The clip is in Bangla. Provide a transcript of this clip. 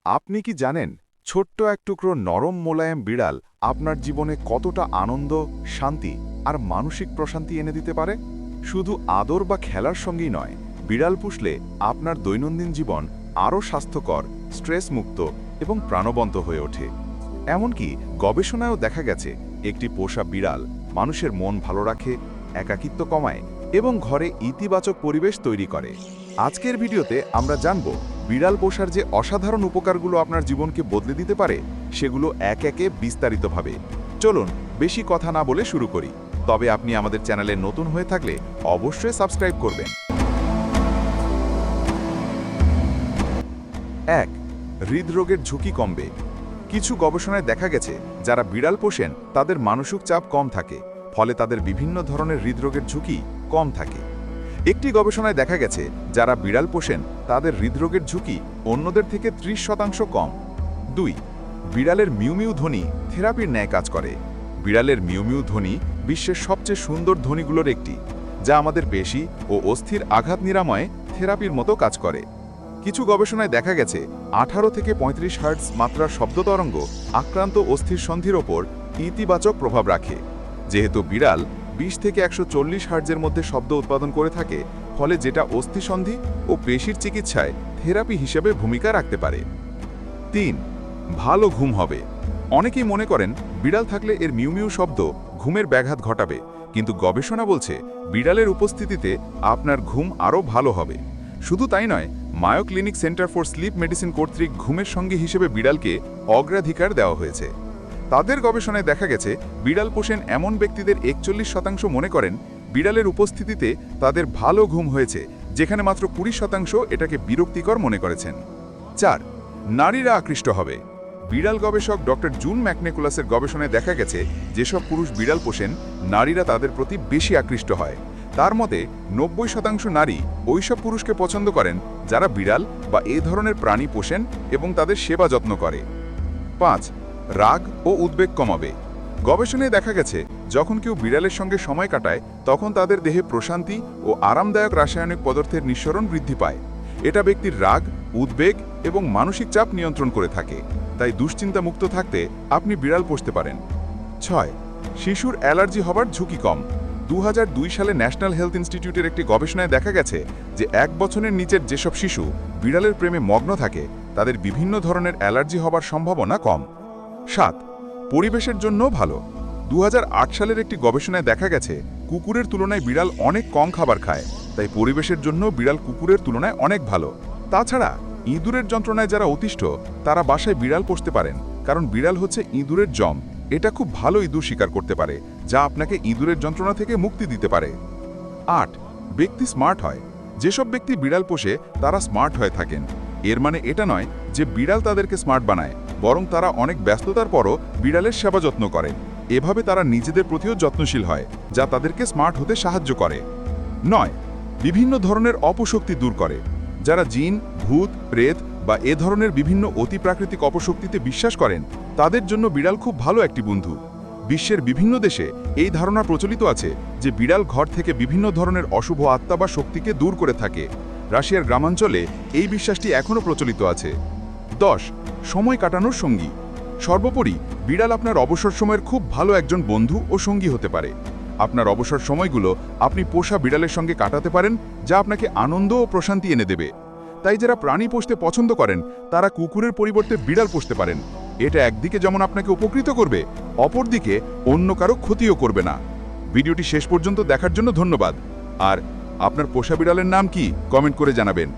আপনি কি জানেন ছোট্ট এক টুকরো নরম মোলায়েম বিড়াল আপনার জীবনে কতটা আনন্দ, শান্তি আর মানসিক প্রশান্তি এনে দিতে পারে? শুধু আদর বা খেলার সঙ্গেই নয়, বিড়াল পুষলে আপনার দৈনন্দিন জীবন আরও স্বাস্থ্যকর, স্ট্রেসমুক্ত এবং প্রাণবন্ত হয়ে ওঠে। এমনকি গবেষণায়ও দেখা গেছে একটি পোষা বিড়াল মানুষের মন ভালো রাখে, একাকিত্ব কমায় এবং ঘরে ইতিবাচক পরিবেশ তৈরি করে। আজকের ভিডিওতে আমরা জানব বিড়াল পোষার যে অসাধারণ উপকারগুলো আপনার জীবনকে বদলে দিতে পারে, সেগুলো এক একে বিস্তারিতভাবে। চলুন বেশি কথা না বলে শুরু করি। তবে আপনি আমাদের চ্যানেলে নতুন হয়ে থাকলে অবশ্যই সাবস্ক্রাইব করবেন। ১. হৃদরোগের ঝুঁকি কমবে। কিছু গবেষণায় দেখা গেছে যারা বিড়াল পোষেন তাদের মানসিক চাপ কম থাকে, ফলে তাদের বিভিন্ন ধরনের হৃদরোগের ঝুঁকি কম থাকে। একটি গবেষণায় দেখা গেছে যারা বিড়াল পোষেন তাদের হৃদরোগের ঝুঁকি অন্যদের থেকে ৩০% কম। ২. বিড়ালের মিউমিউ ধ্বনি থেরাপির ন্যায় কাজ করে। বিড়ালের মিউমিউ ধ্বনি বিশ্বের সবচেয়ে সুন্দর ধ্বনিগুলোর একটি, যা আমাদের পেশি ও অস্থির আঘাত নিরাময়ে থেরাপির মতো কাজ করে। কিছু গবেষণায় দেখা গেছে ১৮ থেকে ৩৫ হার্টজ মাত্রার শব্দ তরঙ্গ আক্রান্ত অস্থির সন্ধির ওপর ইতিবাচক প্রভাব রাখে। যেহেতু বিড়াল ২০ থেকে ১৪০ হার্টজের মধ্যে শব্দ উৎপাদন করে থাকে, ফলে যেটা অস্থিসন্ধি ও পেশির চিকিৎসায় থেরাপি হিসেবে ভূমিকা রাখতে পারে। ৩. ভালো ঘুম হবে। অনেকেই মনে করেন বিড়াল থাকলে এর মিউমিউ শব্দ ঘুমের ব্যাঘাত ঘটাবে, কিন্তু গবেষণা বলছে বিড়ালের উপস্থিতিতে আপনার ঘুম আরও ভালো হবে। শুধু তাই নয়, Mayo clinic center for sleep medicine কর্তৃক ঘুমের সঙ্গী হিসেবে বিড়ালকে অগ্রাধিকার দেওয়া হয়েছে। তাদের গবেষণায় দেখা গেছে বিড়াল পোষেন এমন ব্যক্তিদের ৪১% মনে করেন বিড়ালের উপস্থিতিতে তাদের ভালো ঘুম হয়েছে, যেখানে মাত্র ২০% এটাকে বিরক্তিকর মনে করেছেন। ৪. নারীরা আকৃষ্ট হবে। বিড়াল গবেষক ডক্টর জুন ম্যাকনেকুলাসের গবেষণায় দেখা গেছে যেসব পুরুষ বিড়াল পোষেন নারীরা তাদের প্রতি বেশি আকৃষ্ট হয়। তার মতে ৯০% নারী ওইসব পুরুষকে পছন্দ করেন যারা বিড়াল বা এই ধরনের প্রাণী পোষেন এবং তাদের সেবা যত্ন করে। ৫. রাগ ও উদ্বেগ কমাবে। গবেষণায় দেখা গেছে যখন কেউ বিড়ালের সঙ্গে সময় কাটায় তখন তাদের দেহে প্রশান্তি ও আরামদায়ক রাসায়নিক পদার্থের নিঃসরণ বৃদ্ধি পায়। এটা ব্যক্তির রাগ, উদ্বেগ এবং মানসিক চাপ নিয়ন্ত্রণ করে থাকে। তাই দুশ্চিন্তা মুক্ত থাকতে আপনি বিড়াল পুষতে পারেন। ৬. শিশুর অ্যালার্জি হবার ঝুঁকি কম। ২০০২ সালে ন্যাশনাল হেলথ ইনস্টিটিউটের একটি গবেষণায় দেখা গেছে যে ১ বছরের নিচের যেসব শিশু বিড়ালের প্রেমে মগ্ন থাকে তাদের বিভিন্ন ধরনের অ্যালার্জি হবার সম্ভাবনা কম। ৭. পরিবেশের জন্য ভালো। ২০০৮ সালের একটি গবেষণায় দেখা গেছে কুকুরের তুলনায় বিড়াল অনেক কম খাবার খায়, তাই পরিবেশের জন্য বিড়াল কুকুরের তুলনায় অনেক ভালো। তাছাড়া ইঁদুরের যন্ত্রণায় যারা অতিষ্ঠ তারা বাসায় বিড়াল পুষতে পারেন, কারণ বিড়াল হচ্ছে ইঁদুরের জম। এটা খুব ভালো ইঁদুর শিকার করতে পারে, যা আপনাকে ইঁদুরের যন্ত্রণা থেকে মুক্তি দিতে পারে। ৮. ব্যক্তি স্মার্ট হয়। যেসব ব্যক্তি বিড়াল পোষে তারা স্মার্ট হয়ে থাকেন। এর মানে এটা নয় যে বিড়াল তাদেরকে স্মার্ট বানায়, বরং তারা অনেক ব্যস্ততার পরও বিড়ালের সেবা যত্ন করেন। এভাবে তারা নিজেদের প্রতিও যত্নশীল হয়, যা তাদেরকে স্মার্ট হতে সাহায্য করে। ৯. বিভিন্ন ধরনের অপশক্তি দূর করে। যারা জিন, ভূত, প্রেত বা এ ধরনের বিভিন্ন অতিপ্রাকৃতিক অপশক্তিতে বিশ্বাস করেন তাদের জন্য বিড়াল খুব ভালো একটি বন্ধু। বিশ্বের বিভিন্ন দেশে এই ধারণা প্রচলিত আছে যে বিড়াল ঘর থেকে বিভিন্ন ধরনের অশুভ আত্মা বা শক্তিকে দূর করে থাকে। রাশিয়ার গ্রামাঞ্চলে এই বিশ্বাসটি এখনও প্রচলিত আছে। ১০. সময় কাটানোর সঙ্গী। সর্বোপরি বিড়াল আপনার অবসর সময়ের খুব ভালো একজন বন্ধু ও সঙ্গী হতে পারে। আপনার অবসর সময়গুলো আপনি পোষা বিড়ালের সঙ্গে কাটাতে পারেন, যা আপনাকে আনন্দ ও প্রশান্তি এনে দেবে। তাই যারা প্রাণী পোষতে পছন্দ করেন তারা কুকুরের পরিবর্তে বিড়াল পুষতে পারেন। এটা একদিকে যেমন আপনাকে উপকৃত করবে, অপরদিকে অন্য কারো ক্ষতিও করবে না। ভিডিওটি শেষ পর্যন্ত দেখার জন্য ধন্যবাদ। আর আপনার পোষা বিড়ালের নাম কি কমেন্ট করে জানাবেন।